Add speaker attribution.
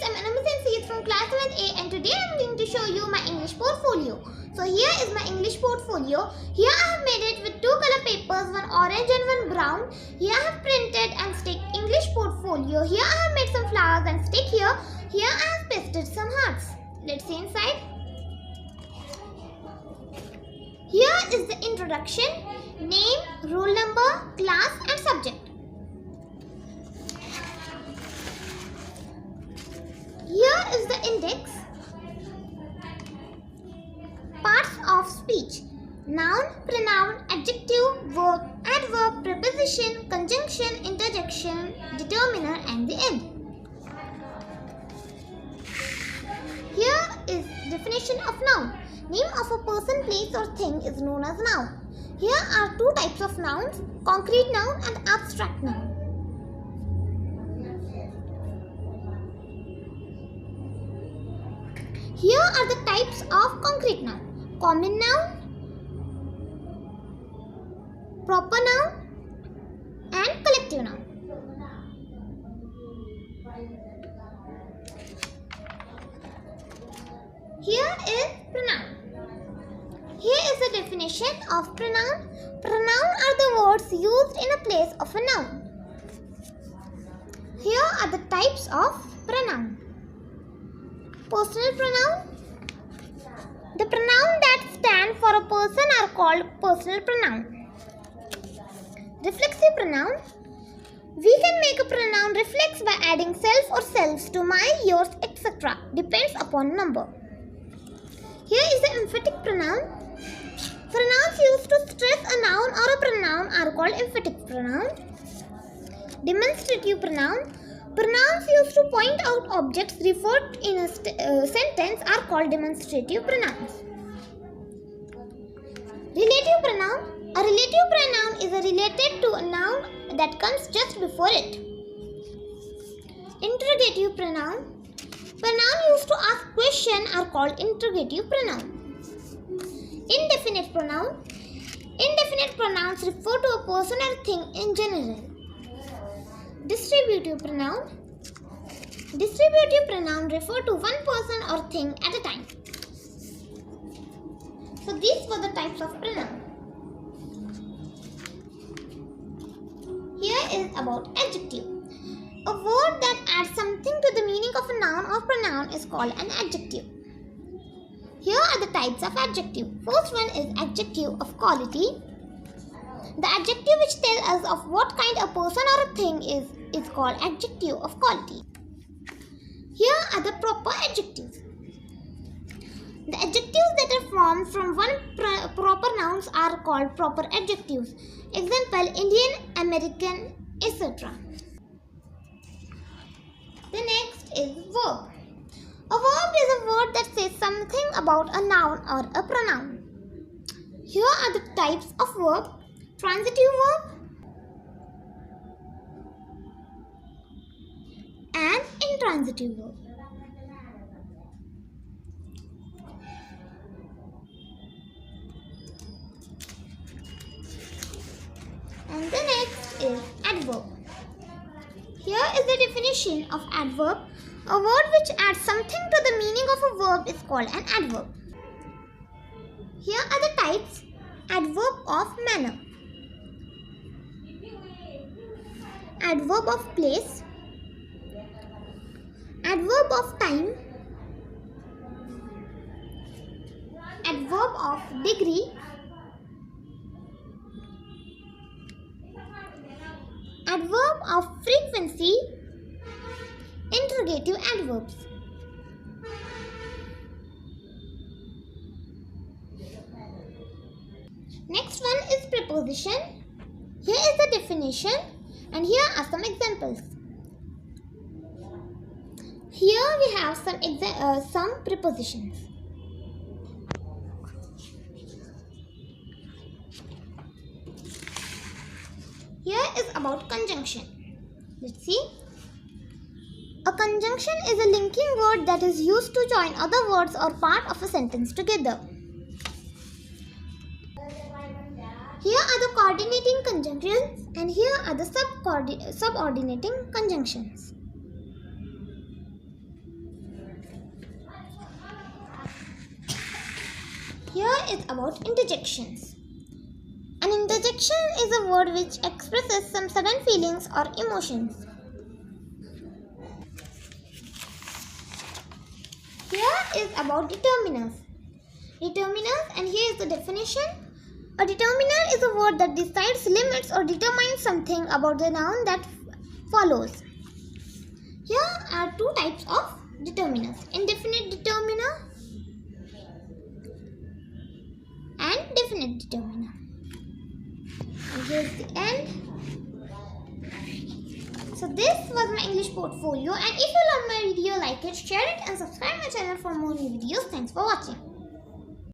Speaker 1: I'm Anamis from class 7A, and today I'm going to show you my English portfolio. So here is my English portfolio. Here I have made it with two color papers, one orange and one brown. Here I have printed and stick English portfolio. Here I have made some flowers and stick here. Here I have pasted some hearts. Let's see inside. Here is the introduction, name, roll number, class and subject. Here is the index, parts of speech, noun, pronoun, adjective, verb, adverb, preposition, conjunction, interjection, determiner and the end. Here is definition of noun. Name of a person, place or thing is known as noun. Here are two types of nouns, concrete noun and abstract noun. Here are the types of concrete noun: common noun, proper noun and collective noun. Here is pronoun. Here is the definition of pronoun. Pronoun are the words used in a place of a noun. Here are the types of pronoun. Personal pronoun. The pronoun that stand for a person are called personal pronoun. Reflexive pronoun. We can make a pronoun reflex by adding self or selves to my, yours, etc. Depends upon number. Here is the emphatic pronoun. Pronouns used to stress a noun or a pronoun are called emphatic pronoun. Demonstrative pronoun. Pronouns used to point out objects referred in a sentence are called demonstrative pronouns. Relative pronoun. A relative pronoun is related to a noun that comes just before it. Interrogative pronoun. Pronoun used to ask question are called interrogative pronoun. Indefinite pronoun. Indefinite pronouns refer to a person or thing in general. Distributive pronoun. Distributive pronoun refer to one person or thing at a time. So these were the types of pronoun. Here is about adjective. A word that adds something to the meaning of a noun or pronoun is called an adjective. Here are the types of adjective. First one is adjective of quality. The adjective which tells us of what kind a person or a thing is called adjective of quality. Here are the proper adjectives. The adjectives that are formed from one proper nouns are called proper adjectives. Example, Indian, American, etc. The next is verb. A verb is a word that says something about a noun or a pronoun. Here are the types of verb. Transitive verb and intransitive verb. And the next is adverb. Here is the definition of adverb. A word which adds something to the meaning of a verb is called an adverb. Here are the types. Adverb of manner, adverb of place, adverb of time, adverb of degree, adverb of frequency, interrogative adverbs. Next one is preposition. Here is the definition and here are some examples. Here we have some prepositions. Here is about conjunction. Let's see. A conjunction is a linking word that is used to join other words or part of a sentence together. Here are the coordinating conjunctions and here are the subordinating conjunctions. Here is about interjections. An interjection is a word which expresses some sudden feelings or emotions. Here is about determiners. Determiners, and here is the definition. A determiner is a word that decides, limits or determines something about the noun that follows. Here are two types of determiners: indefinite determiner and definite determiner. And here is the end. So this was my English portfolio, and if you love my video, like it, share it and subscribe my channel for more new videos. Thanks for watching.